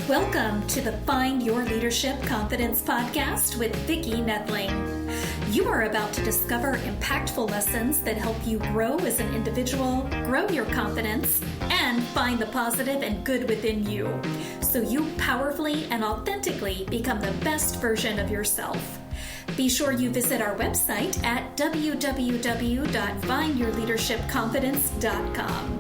Welcome to the Find Your Leadership Confidence podcast with Vicki Noethling. You are about to discover impactful lessons that help you grow as an individual, grow your confidence, and find the positive and good within you, so you powerfully and authentically become the best version of yourself. Be sure you visit our website at www.findyourleadershipconfidence.com.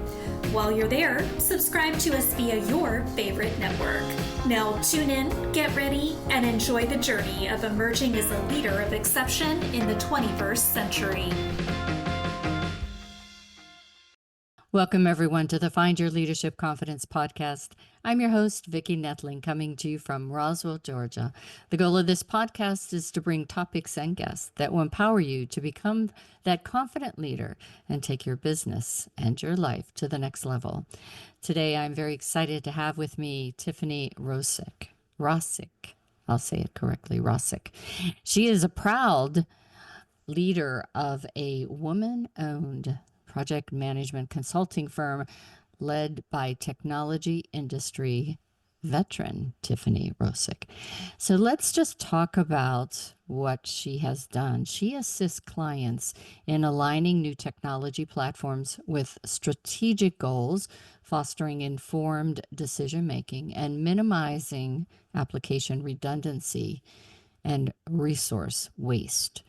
While you're there, subscribe to us via your favorite network. Now tune in, get ready, and enjoy the journey of emerging as a leader of exception in the 21st century. Welcome, everyone, to the Find Your Leadership Confidence podcast. I'm your host, Vicki Noethling, coming to you from Roswell, Georgia. The goal of this podcast is to bring topics and guests that will empower you to become that confident leader and take your business and your life to the next level. Today, I'm very excited to have with me Tiffany Rosik. I'll say it correctly, Rosik. She is a proud leader of a woman-owned project management consulting firm led by technology industry veteran Tiffany Rosik. So let's just talk about what she has done. She assists clients in aligning new technology platforms with strategic goals, fostering informed decision making, and minimizing application redundancy and resource waste.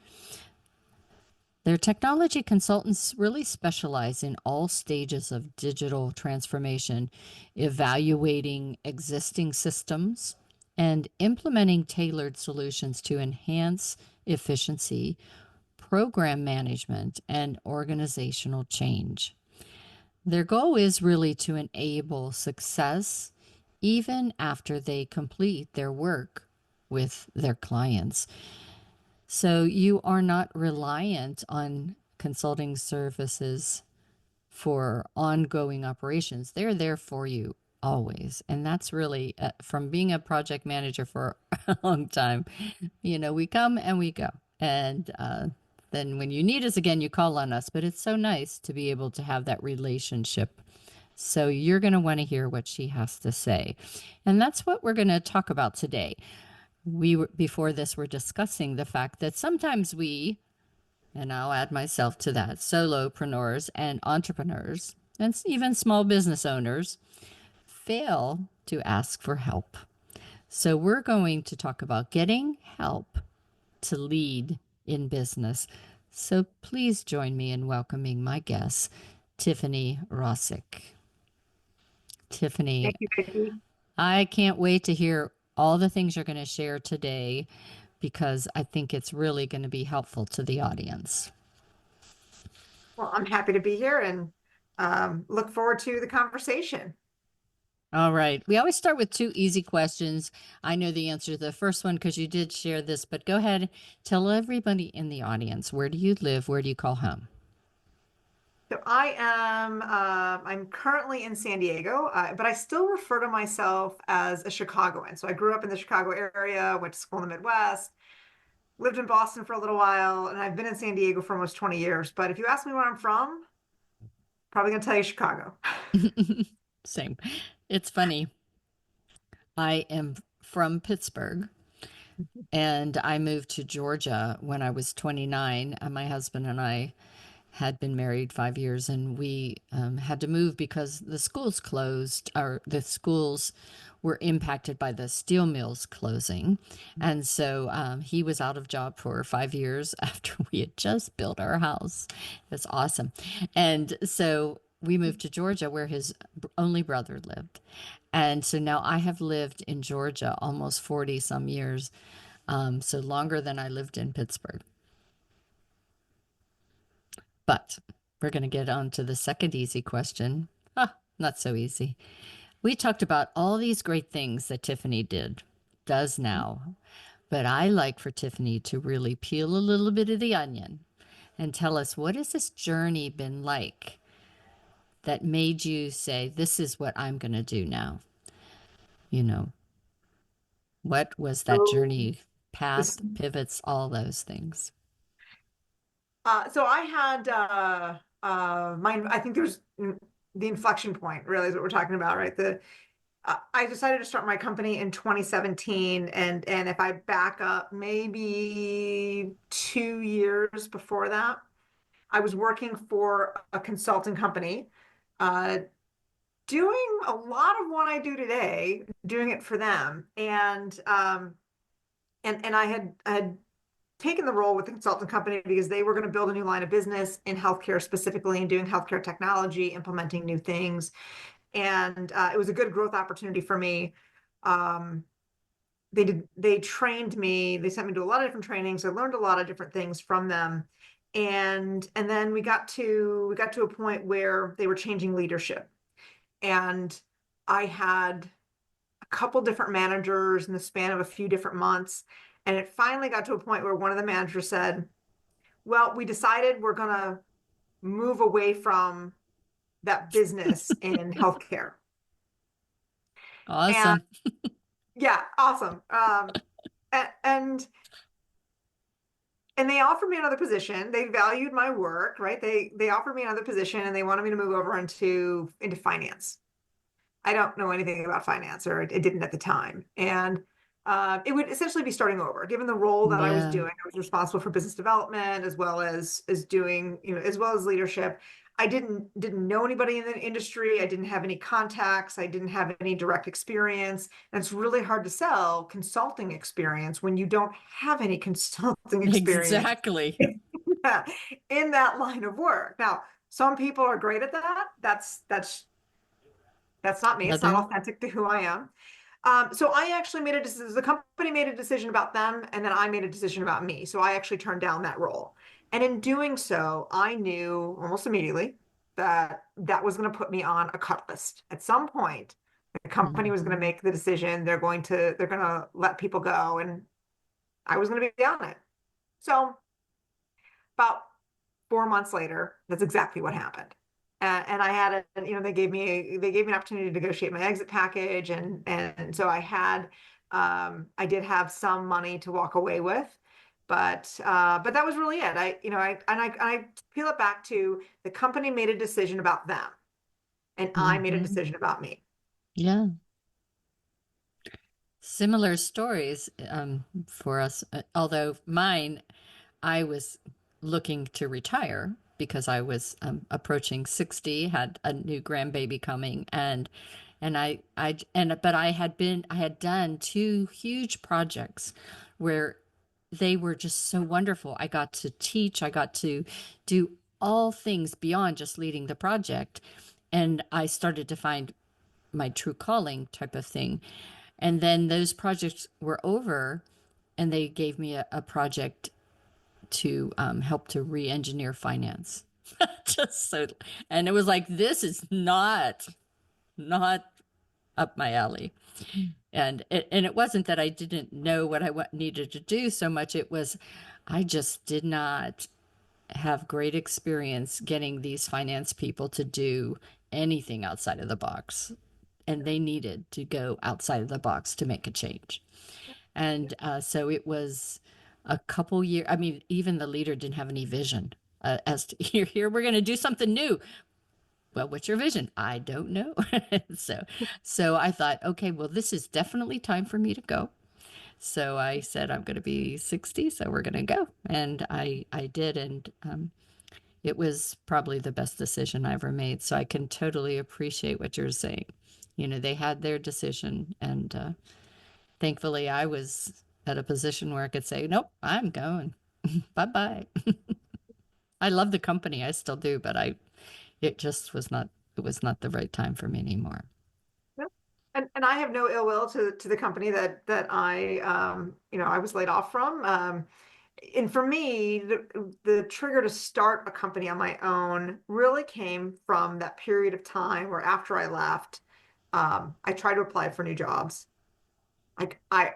Their technology consultants really specialize in all stages of digital transformation, evaluating existing systems and implementing tailored solutions to enhance efficiency, program management, and organizational change. Their goal is really to enable success even after they complete their work with their clients. So you are not reliant on consulting services for ongoing operations. They're there for you always. And that's really from being a project manager for a long time. We come and we go. And then when you need us again, you call on us. But it's so nice to be able to have that relationship. So you're going to want to hear what she has to say. And that's what we're going to talk about today. Before this, we're discussing the fact that sometimes we, and I'll add myself to that, solopreneurs and entrepreneurs, and even small business owners, fail to ask for help. So we're going to talk about getting help to lead in business. So please join me in welcoming my guest, Tiffany Rosik. Tiffany, thank you, Vicki. I can't wait to hear all the things you're going to share today, because I think it's really going to be helpful to the audience. Well, I'm happy to be here and look forward to the conversation. All right. We always start with two easy questions. I know the answer to the first one because you did share this, but go ahead, tell everybody in the audience, where do you live? Where do you call home? So I'm currently in San Diego, but I still refer to myself as a Chicagoan. So I grew up in the Chicago area, went to school in the Midwest, lived in Boston for a little while, and I've been in San Diego for almost 20 years. But if you ask me where I'm from, probably gonna tell you Chicago. Same. It's funny. I am from Pittsburgh, and I moved to Georgia when I was 29, and my husband and I had been married 5 years, and we had to move because the schools closed, or the schools were impacted by the steel mills closing. And so he was out of job for 5 years after we had just built our house. It's awesome. And so we moved to Georgia, where his only brother lived. And so now I have lived in Georgia almost 40 some years, so longer than I lived in Pittsburgh. But we're going to get on to the second easy question. Not so easy. We talked about all these great things that Tiffany does now. But I like for Tiffany to really peel a little bit of the onion and tell us, what has this journey been like that made you say, this is what I'm going to do now? What was that journey, path, pivots, all those things? So I had I think there's the inflection point, really, is what we're talking about, right? I decided to start my company in 2017, and if I back up maybe 2 years before that, I was working for a consulting company, uh, doing a lot of what I do today, doing it for them, and I had taken the role with the consulting company because they were going to build a new line of business in healthcare specifically and doing healthcare technology, implementing new things, and it was a good growth opportunity for me. Um, they trained me, they sent me to a lot of different trainings. I learned a lot of different things from them. And then we got to a point where they were changing leadership. And I had a couple different managers in the span of a few different months. And it finally got to a point where one of the managers said, well, we decided we're gonna move away from that business in healthcare. And Awesome. yeah, awesome. And and they offered me another position. They valued my work, right? They offered me another position and they wanted me to move over into finance. I don't know anything about finance, or it didn't at the time. And it would essentially be starting over. Given the role that I was Yeah. doing, I was responsible for business development as doing, as well as leadership. I didn't know anybody in the industry. I didn't have any contacts. I didn't have any direct experience. And it's really hard to sell consulting experience when you don't have any consulting experience Exactly. in that line of work. Now, some people are great at that. That's not me. It's not Other. authentic to who I am. So I actually made a decision. The company made a decision about them, and then I made a decision about me. So I actually turned down that role. And in doing so, I knew almost immediately that that was going to put me on a cut list. At some point, the company was going to Mhm. make the decision. They're going to let people go, and I was going to be on it. So about 4 months later, that's exactly what happened. And I had a, they gave me an opportunity to negotiate my exit package, and so I did have some money to walk away with, but that was really it. I peel it back to the company made a decision about them, and I made a Mhm. decision about me. Yeah. Similar stories for us, although mine, I was looking to retire because I was approaching 60, had a new grandbaby coming, but I had done two huge projects where they were just so wonderful. I got to teach, I got to do all things beyond just leading the project, and I started to find my true calling type of thing. And then those projects were over, and they gave me a project to help to re-engineer finance. Just so, and it was like, this is not up my alley. And it wasn't that I didn't know what I needed to do so much. It was I just did not have great experience getting these finance people to do anything outside of the box, and they needed to go outside of the box to make a change. And so it was a couple years. I mean, even the leader didn't have any vision as to here we're going to do something new. Well, what's your vision? I don't know. so so I thought, okay, well, this is definitely time for me to go. So I said, I'm going to be 60, so we're going to go. And I did, and it was probably the best decision I ever made. So I can totally appreciate what you're saying. They had their decision, and thankfully I was at a position where I could say, nope, I'm going. Bye bye. I love the company, I still do, but it just was not the right time for me anymore. Yeah. And I have no ill will to the company that I was laid off from. And for me, the trigger to start a company on my own really came from that period of time where after I left, I tried to apply for new jobs. Like I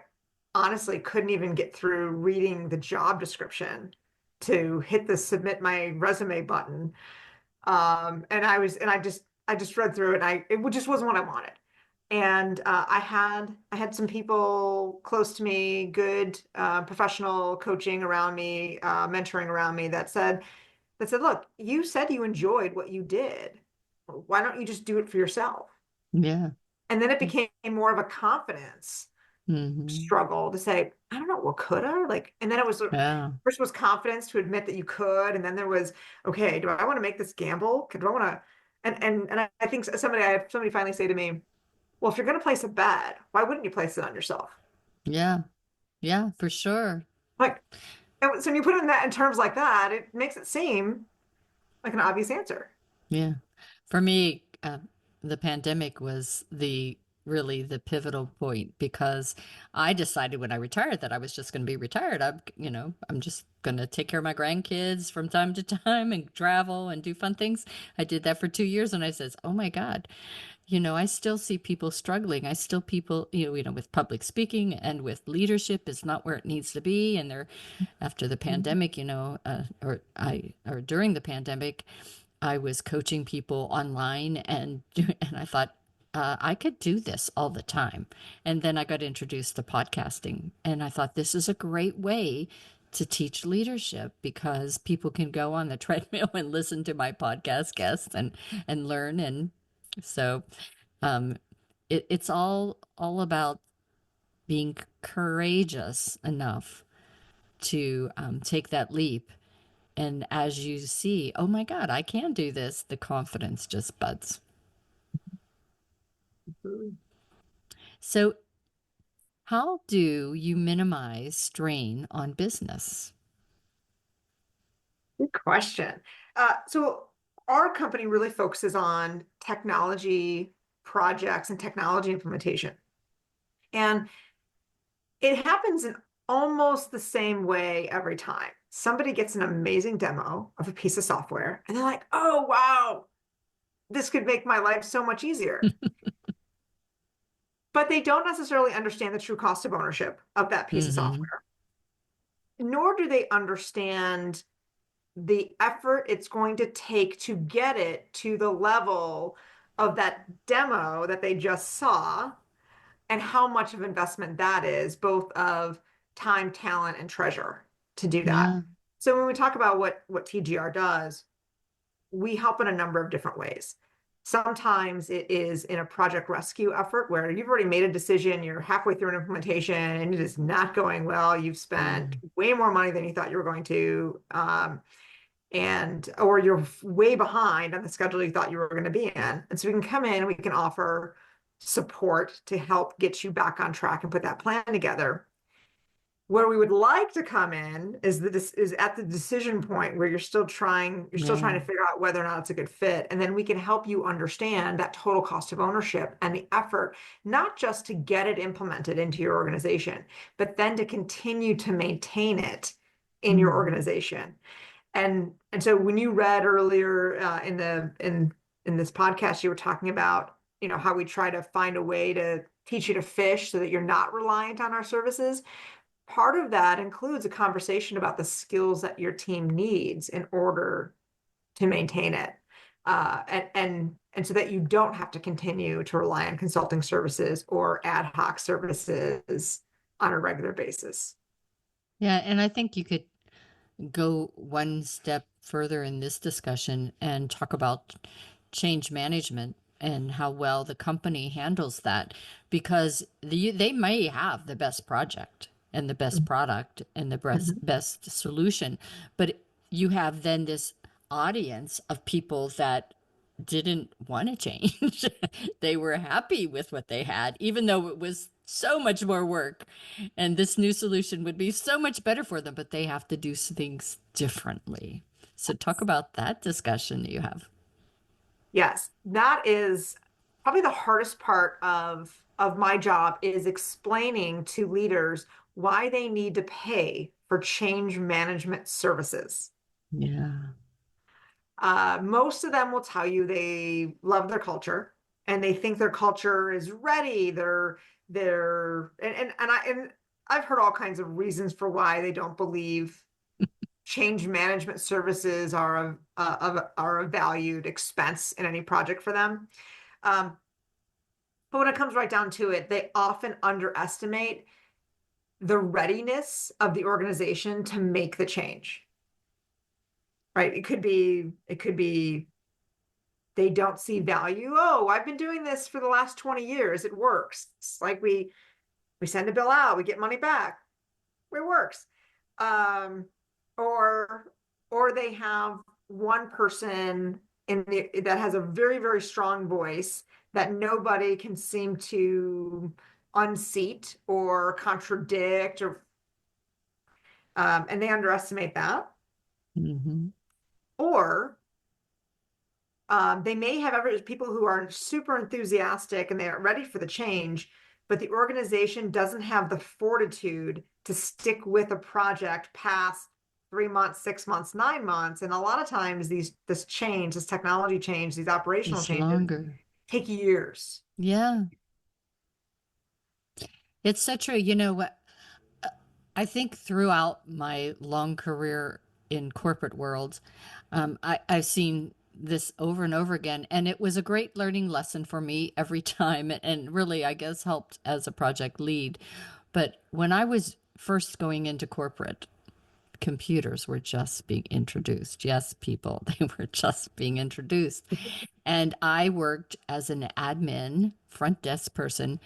honestly couldn't even get through reading the job description to hit the submit my resume button. And I just read through it, and it just wasn't what I wanted. And I had some people close to me, good professional coaching around me, mentoring around me that said, look, you said you enjoyed what you did. Why don't you just do it for yourself? Yeah. And then it became more of a confidence Mm-hmm. struggle to say, I don't know, well, could I? Like, and then it was Yeah. first was confidence to admit that you could, and then there was, okay, do I want to make this gamble? Do I want to? And I think I had somebody finally say to me, well, if you're going to place a bet, why wouldn't you place it on yourself? Yeah. Yeah, for sure. Like, and so when you put it in that in terms like that, it makes it seem like an obvious answer. Yeah. For me, the pandemic was really the pivotal point because I decided when I retired that I was just going to be retired. I'm just going to take care of my grandkids from time to time and travel and do fun things. I did that for 2 years and I says, "Oh my God, I still see people struggling. I still people, with public speaking and with leadership is not where it needs to be. And they're after the Mhm. pandemic, or during the pandemic, I was coaching people online and I thought I could do this all the time. And then I got introduced to podcasting and I thought this is a great way to teach leadership because people can go on the treadmill and listen to my podcast guests and learn. And so um, it's all about being courageous enough to take that leap. And as you see, oh my God, I can do this, the confidence just buds. So, how do you minimize strain on business? Good question. So our company really focuses on technology projects and technology implementation. And it happens in almost the same way every time. Somebody gets an amazing demo of a piece of software and they're like, oh, wow, this could make my life so much easier. But they don't necessarily understand the true cost of ownership of that piece of Mm-hmm. software, nor do they understand the effort it's going to take to get it to the level of that demo that they just saw and how much of investment that is, both of time, talent, and treasure to do that. Yeah. So when we talk about what TGR does, we help in a number of different ways. Sometimes it is in a project rescue effort where you've already made a decision, you're halfway through an implementation, and it is not going well. You've spent Mm. way more money than you thought you were going to, and or you're way behind on the schedule you thought you were going to be in. And so we can come in and we can offer support to help get you back on track and put that plan together. Where we would like to come in is at the decision point where you're still trying Yeah. to figure out whether or not it's a good fit. And then we can help you understand that total cost of ownership and the effort, not just to get it implemented into your organization, but then to continue to maintain it in your Mm. organization. And so when you read earlier in this podcast, you were talking about, how we try to find a way to teach you to fish so that you're not reliant on our services. Part of that includes a conversation about the skills that your team needs in order to maintain it. And so that you don't have to continue to rely on consulting services or ad hoc services on a regular basis. Yeah. And I think you could go one step further in this discussion and talk about change management and how well the company handles that because they may have the best project and the best product and the Mhm. best solution, but you have then this audience of people that didn't want to change. They were happy with what they had, even though it was so much more work. And this new solution would be so much better for them, but they have to do things differently. So, talk about that discussion that you have. Yes, that is probably the hardest part of my job is explaining to leaders why they need to pay for change management services. Yeah. Most of them will tell you they love their culture and they think their culture is ready. They're and I've heard all kinds of reasons for why they don't believe change management services are a valued expense in any project for them. Um, but when it comes right down to it, they often underestimate the readiness of the organization to make the change. Right? It could be they don't see value. Oh, I've been doing this for the last 20 years. It works. It's like we send a bill out, we get money back. It works. Um, or they have one person that has a very, very strong voice that nobody can seem to unseat or contradict, and they underestimate that. Mm-hmm. Or they may have people who are super enthusiastic and they are ready for the change, but the organization doesn't have the fortitude to stick with a project past 3 months, 6 months, 9 months. And a lot of times this technology change, these operational It's changes longer. take years. Yeah. It's so true. You know what? I think throughout my long career in corporate world, I've seen this over and over again, and it was a great learning lesson for me every time, and really, I guess, helped as a project lead. But when I was first going into corporate, computers were just being introduced. Yes, people, they were just being introduced. And I worked as an admin, front desk person,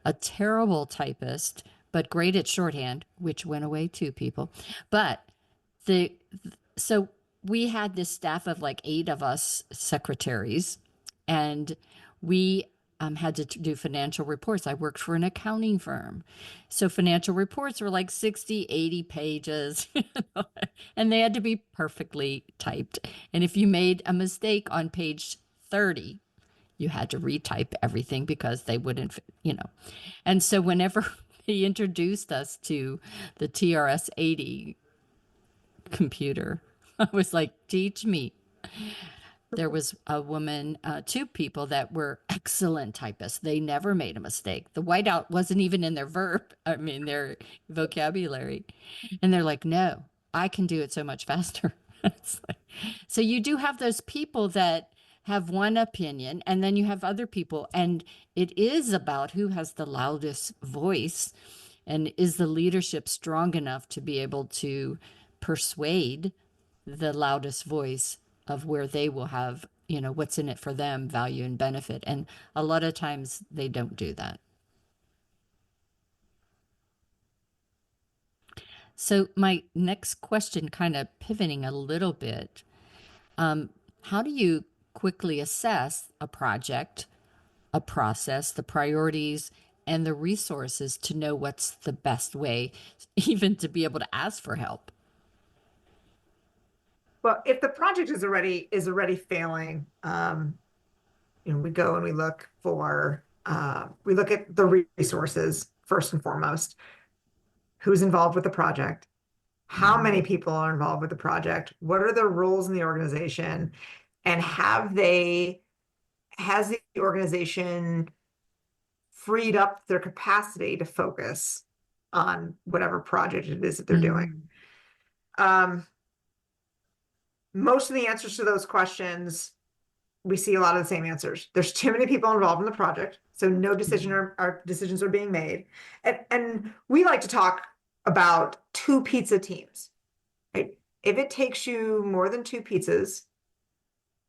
a terrible typist, but great at shorthand, which went away too, people. But the so we had this staff of like 8 of us secretaries, and we had to do financial reports. I worked for an accounting firm. So financial reports were like 60, 80 pages, and they had to be perfectly typed. And if you made a mistake on page 30, you had to retype everything because they wouldn't, you know. And so whenever they introduced us to the TRS 80 computer, I was like, teach me. There was a woman, 2 people that were excellent typists. They never made a mistake. The whiteout wasn't even in their their vocabulary. And they're like, no, I can do it so much faster. So you do have those people that have one opinion, and then you have other people. And it is about who has the loudest voice, and is the leadership strong enough to be able to persuade the loudest voice of where they will have, what's in it for them, value and benefit. And a lot of times they don't do that. So my next question, kind of pivoting a little bit, how do you quickly assess a project, a process, the priorities, and the resources to know what's the best way, even to be able to ask for help? Well, if the project is already failing, we go and we look at the resources first and foremost. Who's involved with the project? How many people are involved with the project? What are their roles in the organization? And has the organization freed up their capacity to focus on whatever project it is that they're doing? Most of the answers to those questions, we see a lot of the same answers. There's too many people involved in the project, so no decisions are being made. And we like to talk about 2 pizza teams, right? If it takes you more than 2 pizzas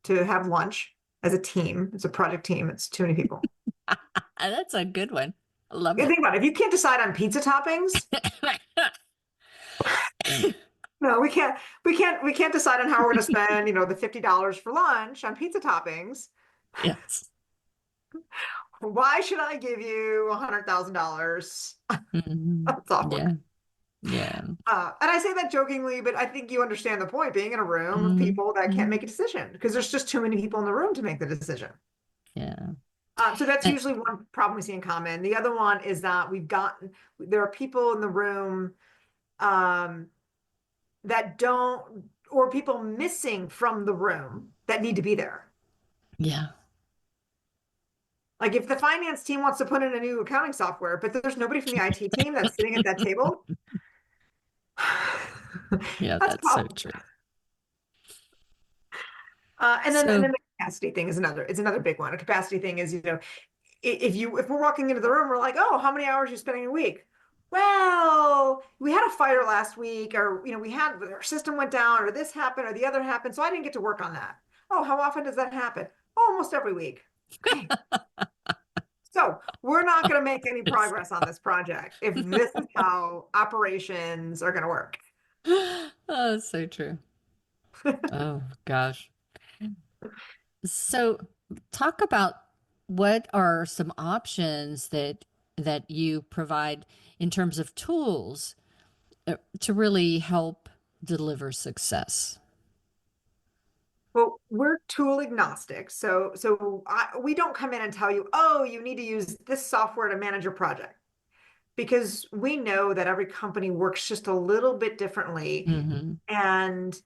to have lunch as a team, it's a project team, it's too many people. That's a good one. I love Yeah, it. think about it. If you can't decide on pizza toppings, no, we can't decide on how we're going to spend, the $50 for lunch on pizza toppings. Yes. Why should I give you $100,000 on software? Yeah. Yeah. And I say that jokingly, but I think you understand the point, being in a room of people that can't make a decision because there's just too many people in the room to make the decision. Yeah. So that's usually one problem we see in common. The other one is that there are people in the room that don't, or people missing from the room that need to be there. Yeah. Like if the finance team wants to put in a new accounting software, but there's nobody from the IT team that's sitting at that table. Yeah, that's so true. And then the capacity thing is another big one. A capacity thing is, if we're walking into the room, we're like, oh, how many hours are you spending a week? Well, we had a fire last week, or our system went down, or this happened, or the other happened, so I didn't get to work on that. Oh, how often does that happen? Oh, almost every week. Okay. So we're not going to make any progress on this project if this is how operations are going to work. Oh, so true. Oh, gosh. So talk about what are some options that you provide in terms of tools to really help deliver success. Well, we're tool agnostic. We don't come in and tell you, oh, you need to use this software to manage your project, because we know that every company works just a little bit differently. Mm-hmm. And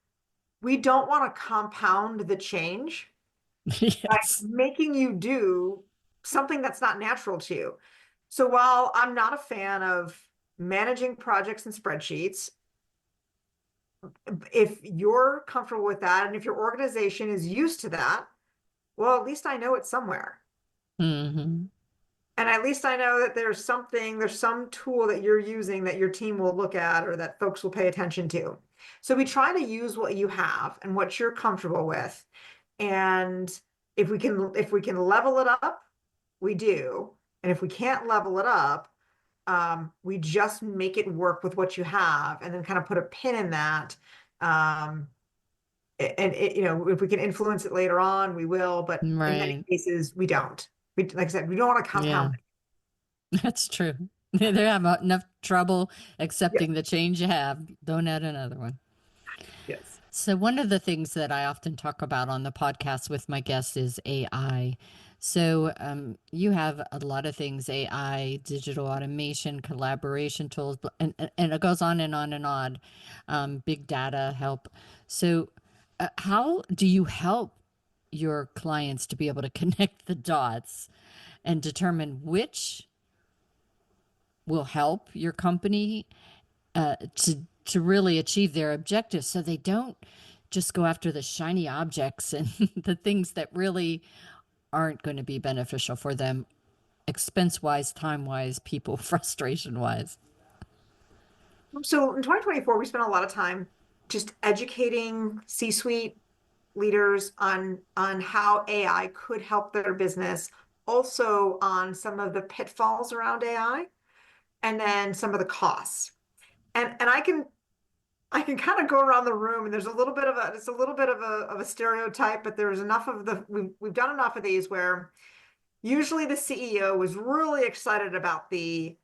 we don't want to compound the change by Yes. making you do something that's not natural to you. So while I'm not a fan of managing projects and spreadsheets, if you're comfortable with that and if your organization is used to that, well, at least I know it's somewhere. Mm-hmm. And at least I know that there's some tool that you're using that your team will look at or that folks will pay attention to. So we try to use what you have and what you're comfortable with. And if we can level it up, we do. And if we can't level it up, we just make it work with what you have and then kind of put a pin in that. Um, if we can influence it later on, we will, but in many Right. cases, we don't. Like I said, we don't want to Yeah, compound that's true. They have enough trouble it. accepting the change you have. Don't add another one. Yes. So, one of the things that I often talk about on the podcast with my guests is AI. So, you have a lot of things: AI, digital automation, collaboration tools, and it goes on and on and on. Big data help. So, how do you help your clients to be able to connect the dots and determine which will help your company to really achieve their objectives, so they don't just go after the shiny objects and the things that really aren't going to be beneficial for them, expense wise, time wise, people frustration wise. So in 2024, we spent a lot of time just educating C-suite leaders on how AI could help their business, also on some of the pitfalls around AI, and then some of the costs. And I can kind of go around the room, and there's a little bit of a stereotype, but there's enough of we've done enough of these where usually the CEO was really excited about the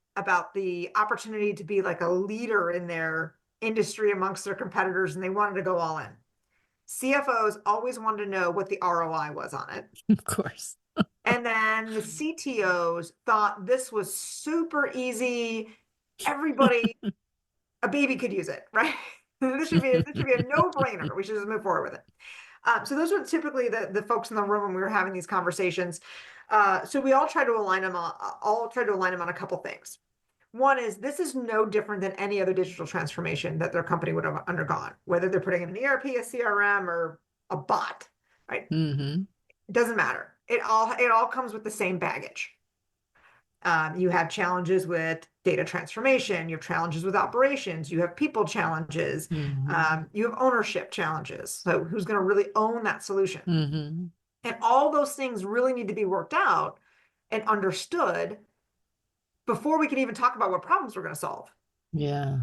opportunity to be like a leader in their industry amongst their competitors, and they wanted to go all in. CFOs always wanted to know what the ROI was on it. Of course. And then the CTOs thought this was super easy. Everybody, a baby could use it, right? This should be a no-brainer. We should just move forward with it. So those were typically the folks in the room when we were having these conversations. So we all tried to align them on a couple things. One is, this is no different than any other digital transformation that their company would have undergone, whether they're putting in an ERP, a CRM, or a bot, right? Mm-hmm. It doesn't matter. It all comes with the same baggage. You have challenges with data transformation, you have challenges with operations, you have people challenges, Mm-hmm. you have ownership challenges. So who's going to really own that solution? Mm-hmm. And all those things really need to be worked out and understood before we can even talk about what problems we're going to solve. Yeah.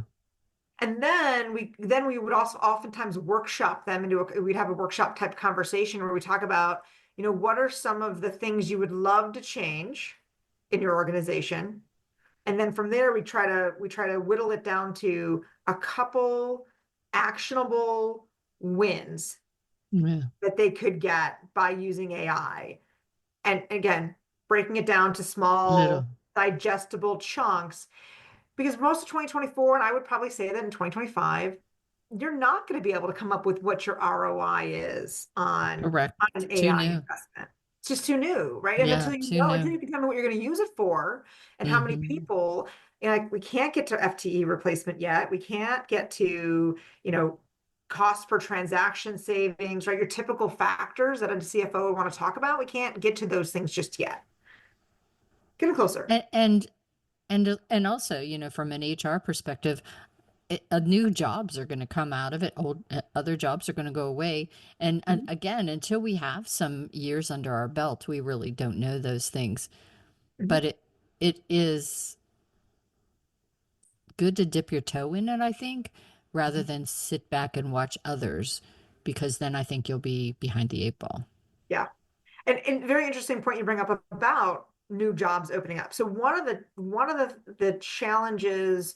And then we would also oftentimes workshop them we'd have a workshop type conversation where we talk about, what are some of the things you would love to change in your organization? And then from there, we try to whittle it down to a couple actionable wins Yeah. that they could get by using AI. And again, breaking it down to small, Little. digestible chunks, because most of 2024, and I would probably say that in 2025, you're not going to be able to come up with what your ROI is on Correct. an Too AI new. investment. It's just too new, right? And Yeah. Too until new. you can tell me what you're going to use it for and how many Mm-hmm. people, like, we can't get to FTE replacement yet. We can't get to, cost per transaction savings, right? Your typical factors that a CFO would want to talk about. We can't get to those things just yet. Getting closer. And and also, from an HR perspective, new jobs are going to come out of it. Old other jobs are going to go away. And Mhm. again, until we have some years under our belt, we really don't know those things. Mhm. But it is good to dip your toe in it, I think, rather Mhm. than sit back and watch others, because then I think you'll be behind the eight ball. Yeah. And very interesting point you bring up about new jobs opening up. So one of the challenges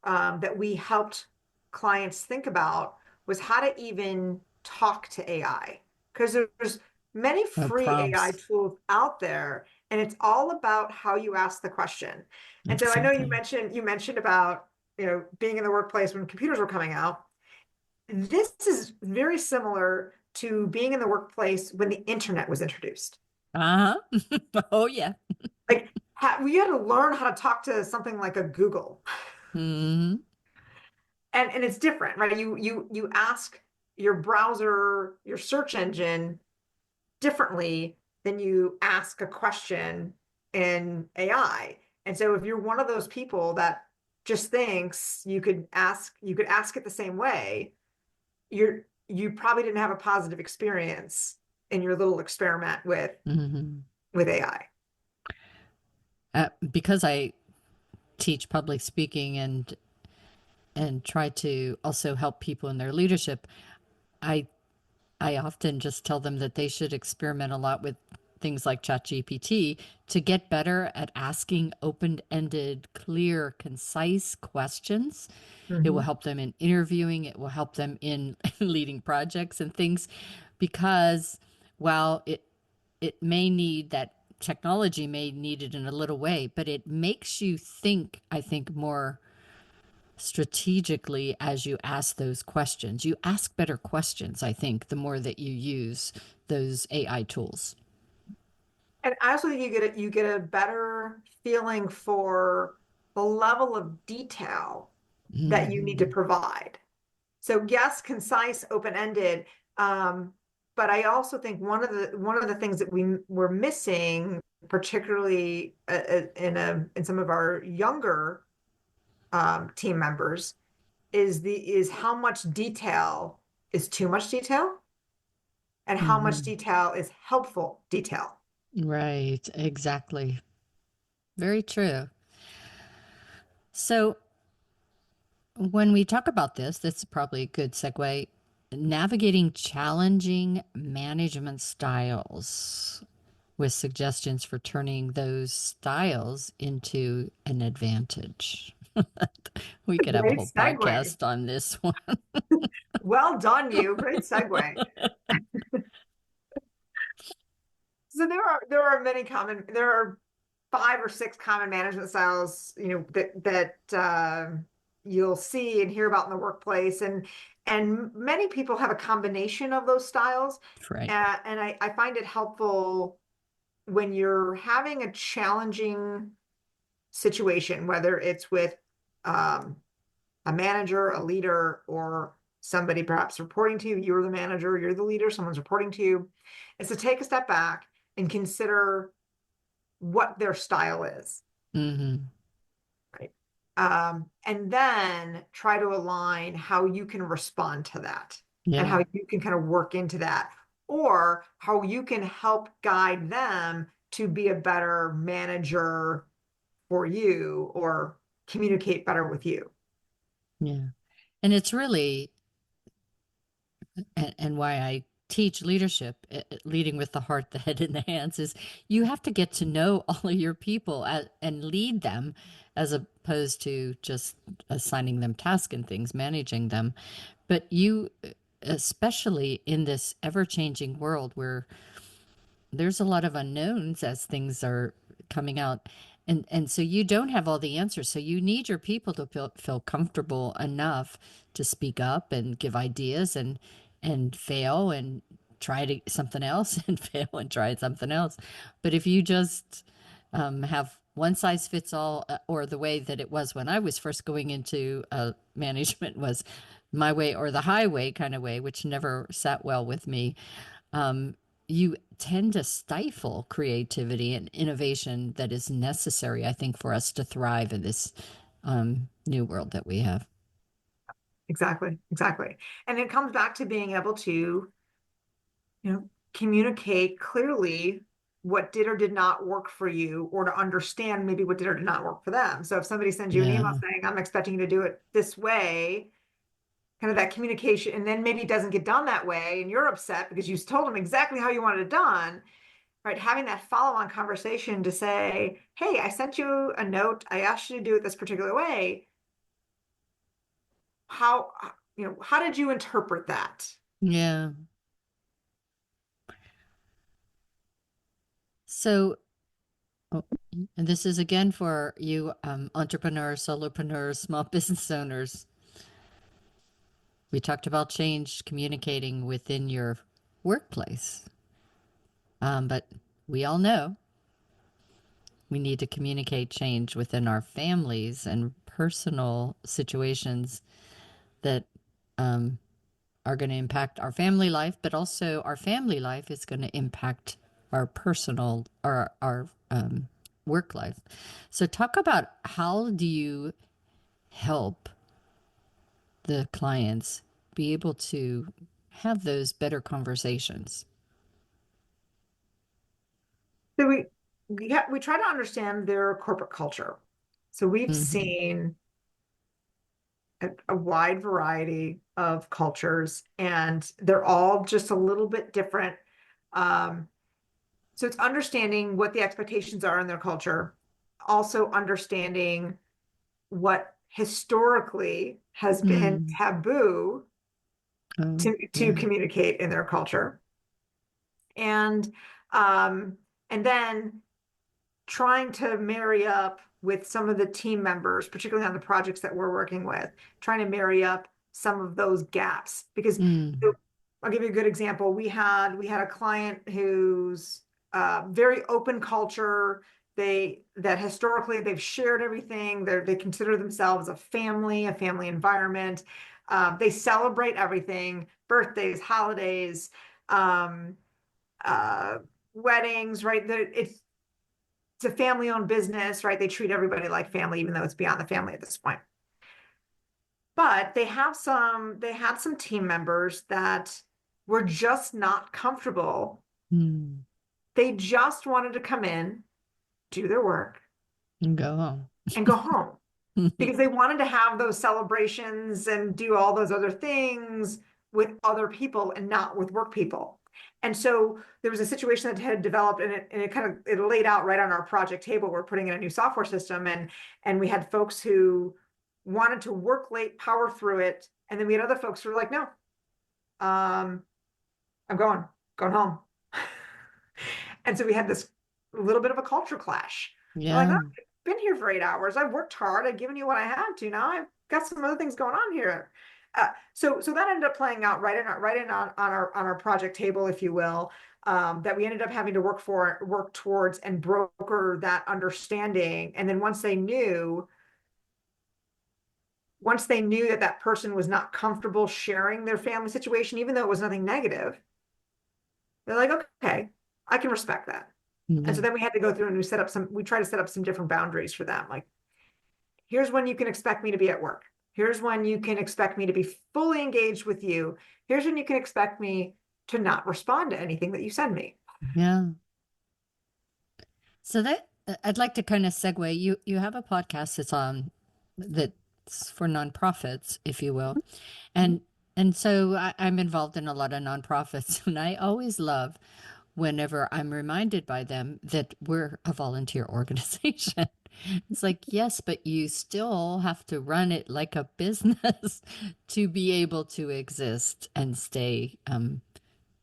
that we helped clients think about was how to even talk to AI. Because there's many free AI Prompts. tools out there, and it's all about how you ask the question. And so I know Exactly. you mentioned about, being in the workplace when computers were coming out. This is very similar to being in the workplace when the internet was introduced. Uh-huh. Oh, yeah. Like, we had to learn how to talk to something like a Google. Hmm. And it's different, right? You ask your browser, your search engine differently than you ask a question in AI. And so if you're one of those people that just thinks you could ask it the same way, you probably didn't have a positive experience in your little experiment Hmm. with AI. Because I teach public speaking and try to also help people in their leadership, I I often just tell them that they should experiment a lot with things like ChatGPT to get better at asking open-ended, clear, concise questions. It will Mhm. help them in interviewing, it will help them in leading projects and things, because while it may need that technology may need it in a little way, but it makes you think, I think, more strategically as you ask those questions. You ask better questions, I think, the more that you use those AI tools. And I also think you get a better feeling for the level of detail that you need to Hmm. provide. So yes, concise, open-ended. But I also think one of the things that we were missing, particularly in some of our younger team members, is how much detail is too much detail and how much Hmm. detail is helpful detail. Right, exactly. Very true. So when we talk about this, that's probably a good segue. Navigating challenging management styles with suggestions for turning those styles into an advantage. We could have a Great whole segue. podcast on this one. Well done, you. Great segue. So there are 5 or 6 common management styles, that you'll see and hear about in the workplace, and many people have a combination of those styles, Right. and I find it helpful when you're having a challenging situation, whether it's with um, a manager, a leader, or somebody perhaps reporting to you. You're the manager, you're the leader, someone's reporting to you. Is to take a step back and consider what their style is, Hmm. right? And then try to align how you can respond to that and Yeah. how you can kind of work into that, or how you can help guide them to be a better manager for you or communicate better with you. Yeah. And it's really, and why I teach leadership, leading with the heart, the head, and the hands, is you have to get to know all of your people and lead them, as opposed to just assigning them tasks and things, managing them. But you, especially in this ever-changing world where there's a lot of unknowns as things are coming out, and so you don't have all the answers, so you need your people to feel comfortable enough to speak up and give ideas and fail and try to something else and fail and try something else. But if you just have one size fits all, or the way that it was when I was first going into management, was my way or the highway kind of way, which never sat well with me. um, you tend to stifle creativity and innovation that is necessary, I think, for us to thrive in this new world that we have. Exactly. Exactly. And it comes back to being able to, communicate clearly what did or did not work for you, or to understand maybe what did or did not work for them. So if somebody sends you an email Yeah. saying, I'm expecting you to do it this way, kind of that communication, and then maybe it doesn't get done that way, and you're upset because you told them exactly how you wanted it done, right? Having that follow-on conversation to say, hey, I sent you a note. I asked you to do it this particular way. How, how did you interpret that? Yeah. So, oh, and this is again for you entrepreneurs, solopreneurs, small business owners. We talked about change communicating within your workplace. But we all know we need to communicate change within our families and personal situations that are going to impact our family life, but also our family life is going to impact our personal or our work life. So talk about how do you help the clients be able to have those better conversations? So we try to understand their corporate culture. So we've Mm-hmm. seen a wide variety of cultures, and they're all just a little bit different. Um, so it's understanding what the expectations are in their culture, also understanding what historically has been Mm. taboo Oh, to yeah. communicate in their culture, and um, and then trying to marry up with some of the team members, particularly on the projects that we're working with, trying to marry up some of those gaps. Because Mm. I'll give you a good example. We had a client who's very open culture. That historically they've shared everything. They consider themselves a family environment. They celebrate everything: birthdays, holidays, um, uh, weddings. Right? It's a family-owned business, right? They treat everybody like family, even though it's beyond the family at this point. But they had some team members that were just not comfortable. Mm. They just wanted to come in, do their work, And go home. and go home, because they wanted to have those celebrations and do all those other things with other people and not with work people. And so there was a situation that had developed, and it kind of it laid out right on our project table. We're putting in a new software system, and we had folks who wanted to work late, power through it, and then we had other folks who were like, no, I'm going home. And so we had this little bit of a culture clash. They're like, oh, Yeah. I've been here for 8 hours. I've worked hard. I've given you what I had to. Now I've got some other things going on here. So that ended up playing out on our project table, if you will, that we ended up having to work towards and broker that understanding. And then once they knew that that person was not comfortable sharing their family situation, even though it was nothing negative, they're like, okay, I can respect that. And so Mhm. then we had to go through and we try to set up some different boundaries for them. Like, here's when you can expect me to be at work. Here's when you can expect me to be fully engaged with you. Here's when you can expect me to not respond to anything that you send me. Yeah. So that I'd like to kind of segue. You have a podcast that's for nonprofits, if you will, and so I'm involved in a lot of nonprofits, and I always love whenever I'm reminded by them that we're a volunteer organization. It's like, yes, but you still have to run it like a business to be able to exist and stay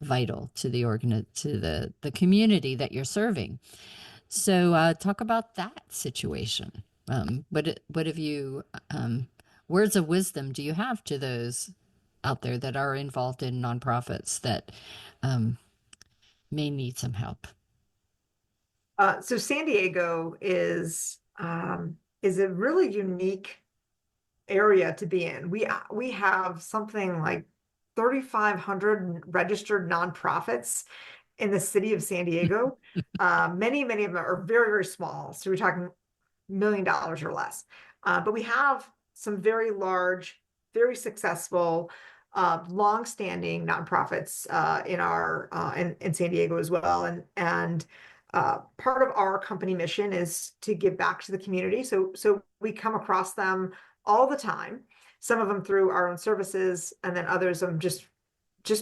vital to the community that you're serving. So talk about that situation. What have you words of wisdom do you have to those out there that are involved in nonprofits that um, may need some help? So San Diego is a really unique area to be in. We have something like 3,500 registered nonprofits in the city of San Diego. Many of them are very, very small. So we're talking $1 million or less. But we have some very large very successful, long-standing nonprofits in San Diego as well. And part of our company mission is to give back to the community. So we come across them all the time. Some of them through our own services, and then others of them just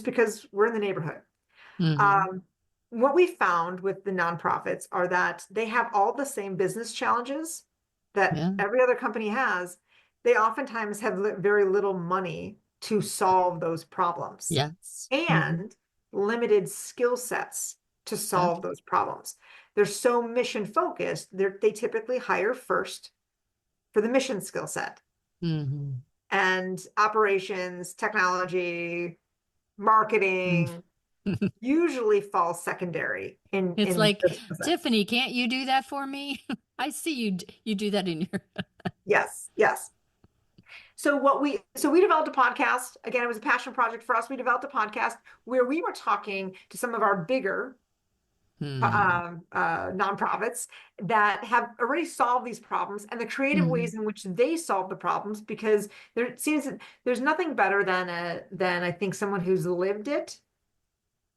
because we're in the neighborhood. Mm-hmm. What we found with the nonprofits are that they have all the same business challenges that Yeah. every other company has. They oftentimes have very little money to solve those problems Yes. Mm-hmm. and limited skill sets to Yep. solve those problems. They're so mission focused, they typically hire first for the mission skill set, Mm-hmm. and operations, technology, marketing usually falls secondary It's in like, the skill set. Tiffany, can't you do that for me? I see you you do that in your Yes, yes. So we developed a podcast. Again, it was a passion project for us. We developed a podcast where we were talking to some of our bigger Hmm. nonprofits that have already solved these problems and the creative Hmm. ways in which they solve the problems, because there seems there's nothing better than I think someone who's lived it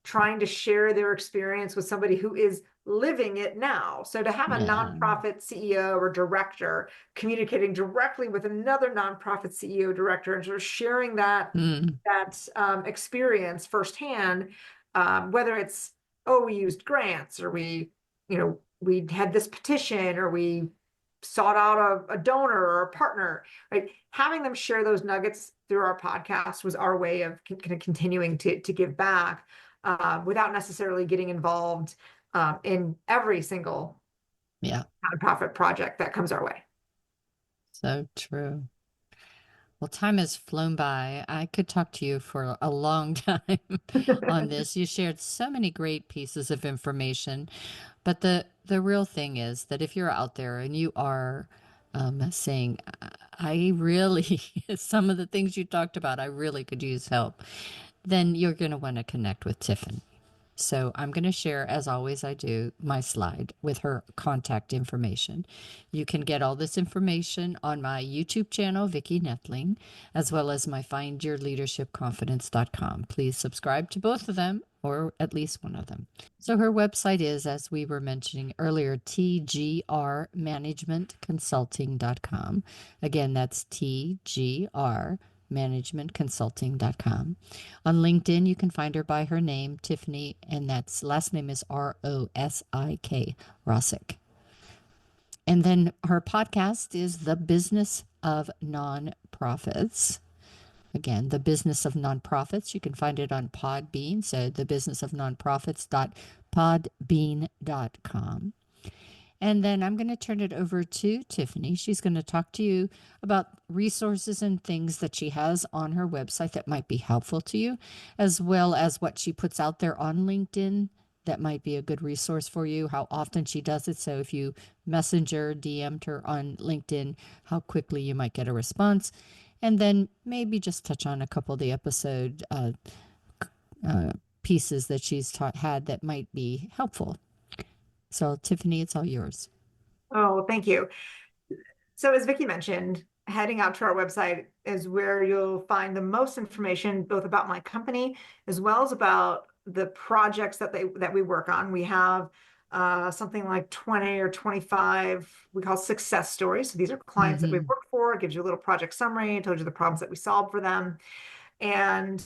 trying to share their experience with somebody who is living it now. So to have a Yeah. nonprofit CEO or director communicating directly with another nonprofit CEO director and sort of sharing that Mm. experience firsthand, whether it's, oh, we used grants, or we had this petition, or we sought out a donor or a partner, right? Having them share those nuggets through our podcast was our way of kind of continuing to give back, without necessarily getting involved in every single Yeah. nonprofit project that comes our way. So true. Well, time has flown by. I could talk to you for a long time on this. You shared so many great pieces of information, but the real thing is that if you're out there and you are saying, I really, some of the things you talked about, I really could use help, then you're going to want to connect with Tiffany. So I'm going to share, as always I do, my slide with her contact information. You can get all this information on my YouTube channel, Vicki Noethling, as well as my findyourleadershipconfidence.com. Please subscribe to both of them, or at least one of them. So her website is, as we were mentioning earlier, tgrmanagementconsulting.com. Again, that's tgrmanagementconsulting.com. On LinkedIn, you can find her by her name, Tiffany, and that's last name is Rosik, Rosik. And then her podcast is The Business of Nonprofits. Again, The Business of Nonprofits. You can find it on Podbean, so thebusinessofnonprofits.podbean.com. And then I'm going to turn it over to Tiffany. She's going to talk to you about resources and things that she has on her website that might be helpful to you, as well as what she puts out there on LinkedIn that might be a good resource for you, how often she does it. So if you messenger, DM'd her on LinkedIn, how quickly you might get a response. And then maybe just touch on a couple of the episode pieces that she's had that might be helpful. So, Tiffany, it's all yours. Oh, thank you. So as Vicki mentioned, heading out to our website is where you'll find the most information, both about my company as well as about the projects that we work on. We have something like 20 or 25 we call success stories. So these are clients that we've Mm-hmm. worked for. It gives you a little project summary, told you the problems that we solved for them. And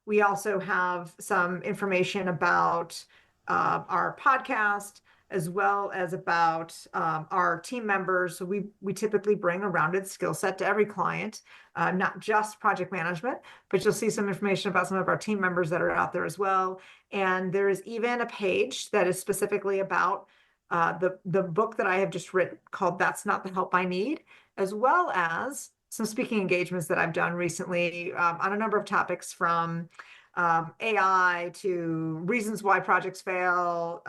we also have some information about our podcast, as well as about our team members. So we typically bring a rounded skill set to every client, not just project management, but you'll see some information about some of our team members that are out there as well. And there is even a page that is specifically about the book that I have just written called That's Not the Help I Need, as well as some speaking engagements that I've done recently on a number of topics, from AI to reasons why projects fail,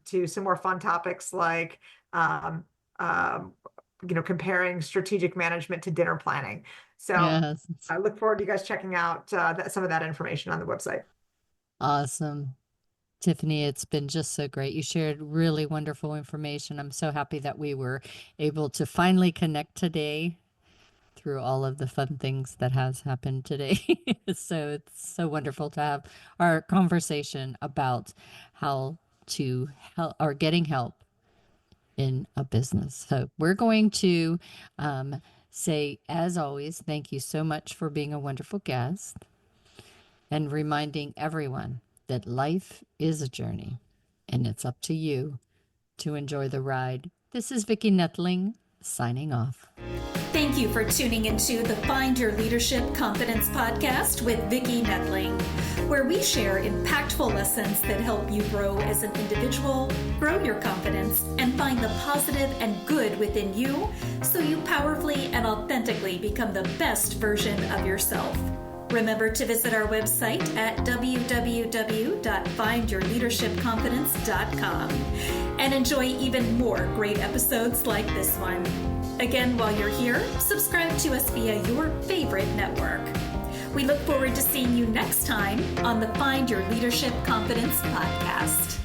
to some more fun topics like um, um, comparing strategic management to dinner planning. So Yes. I look forward to you guys checking out some of that information on the website. Awesome. Tiffany, it's been just so great. You shared really wonderful information. I'm so happy that we were able to finally connect today through all of the fun things that has happened today. So it's so wonderful to have our conversation about how to help or getting help in a business. So we're going to say, as always, thank you so much for being a wonderful guest, and reminding everyone that life is a journey and it's up to you to enjoy the ride. This is Vicki Noethling signing off. Thank you for tuning into the Find Your Leadership Confidence podcast with Vicki Noethling, where we share impactful lessons that help you grow as an individual, grow your confidence, and find the positive and good within you so you powerfully and authentically become the best version of yourself. Remember to visit our website at www.findyourleadershipconfidence.com and enjoy even more great episodes like this one. Again, while you're here, subscribe to us via your favorite network. We look forward to seeing you next time on the Find Your Leadership Confidence podcast.